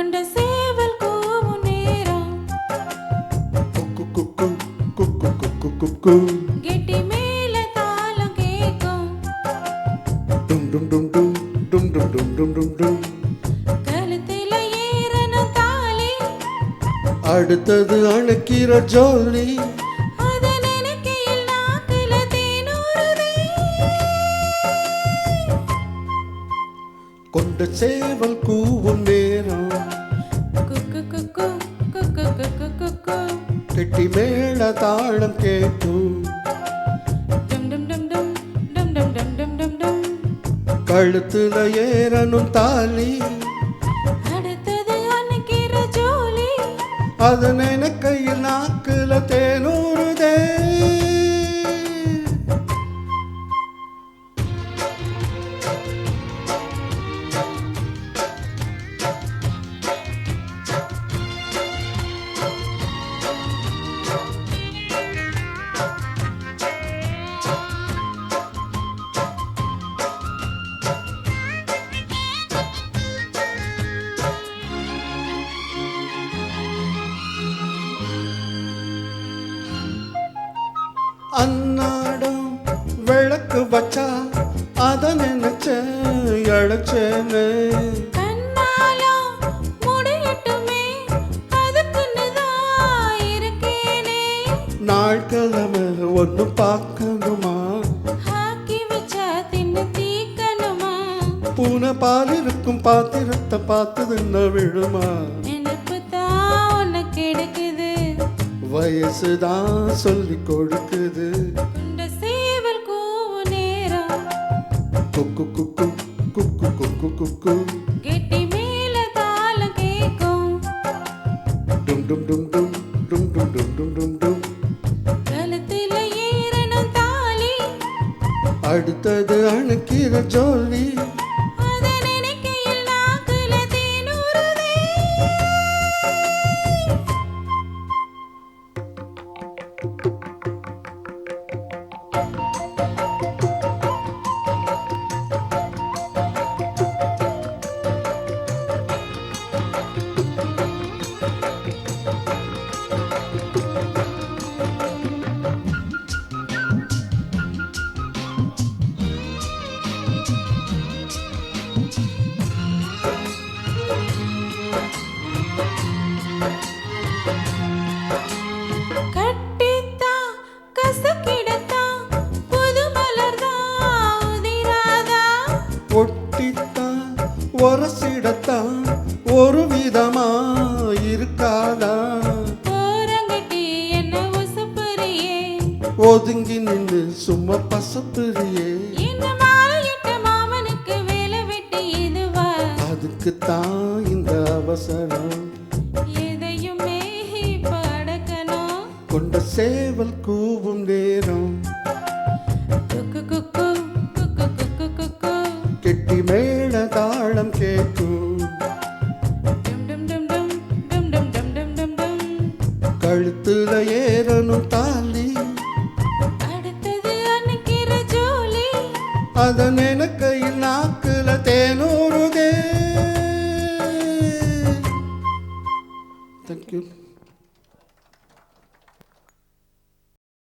கொண்ட சேவல் கூவும் நேரம் குக்கு குக்கு குக்கு குக்கு குக்கு கெட்டி மேல தாளம் கேக்கும் டும் டும் டும் டும் டும் டும் டும் டும் டும் டும் கழுத்துல ஏறணும் தாலி அடுத்தது அணைக்கிற ஜோலி அத நினைக்கையில் நாக்குல தேனூறுதே கொண்ட சேவல் கூவும் நேரம் குக்கு குக்கு குக்கு குக்கு குக்கு கெட்டி மேல தாளம் கேட்கும் டும் டும் டும் டும் டும் டும் டும் டும் டும் டும் கழுத்துல ஏறணும் தாலி அடுத்தது அன்னைக்கிற ஜோலி அது நினைக்கையில் நாக்குல தேனூறுதே அன்னாடம் விளக்கு வச்சா அத நினைச்ச இழைச்சேன்னு கண்ணாலம் முடியட்டுமே அதுக்குன்னுதான் இருக்கேனே நாட்கிழமை ஒன்று பார்க்கணுமா ஆக்கி வச்சா தின்னு தீக்கணுமா பூனை பால் இருக்கும் பாத்திரத்தை பார்த்ததுன்னு விழுமா நினைப்பு தான் உனக்கு எடுக்குது வயசுதான் சொல்லி கொடுக்குது கொண்ட சேவல் கூவு நேரம் குக்கு குக்கு குக்கு குக்கு குக்கு கெட்டி மேல தாளம் கேக்கும் டும் டும் டும் டும் டும் டும் டும் டும் டும் டும் கழுத்துல ஏறணும் தாலி அடுத்தது அணுக்கிற ஜோலி அத நினைக்கையில் நாக்குல தேனூறுதே கட்டித்தான் கசக்கிடத்தான் புது மலர்தான் உதிராதா ஒட்டித்தான் ஒரசிடத்தான் ஒரு விதமா இருக்காதா ஓரங்கட்டி என்ன உசுப்புறியே ஒதுங்கி நின்று சும்மா பசப்புரியே இந்த மாலையிட்ட மாமனுக்கு வேலை வெட்டி இதுவா அதுக்குத்தான் இந்த அவசரம் எதையுமே படக்கணும் கொண்ட சேவல் கூவும் நேரம் குக்கு குக்கு குக்கு குக்கு குக்கு கெட்டி மேல தாளம் கேட்கும் டும் டும் டும் டும் டும் டும் டும் டும் டும் டும் கழுத்துல ஏறணும் தாலி அடுத்தது அன்னைக்கிற ஜோலி அத நினைக்கையில் நாக்குல தேனூறுதே. Thank you.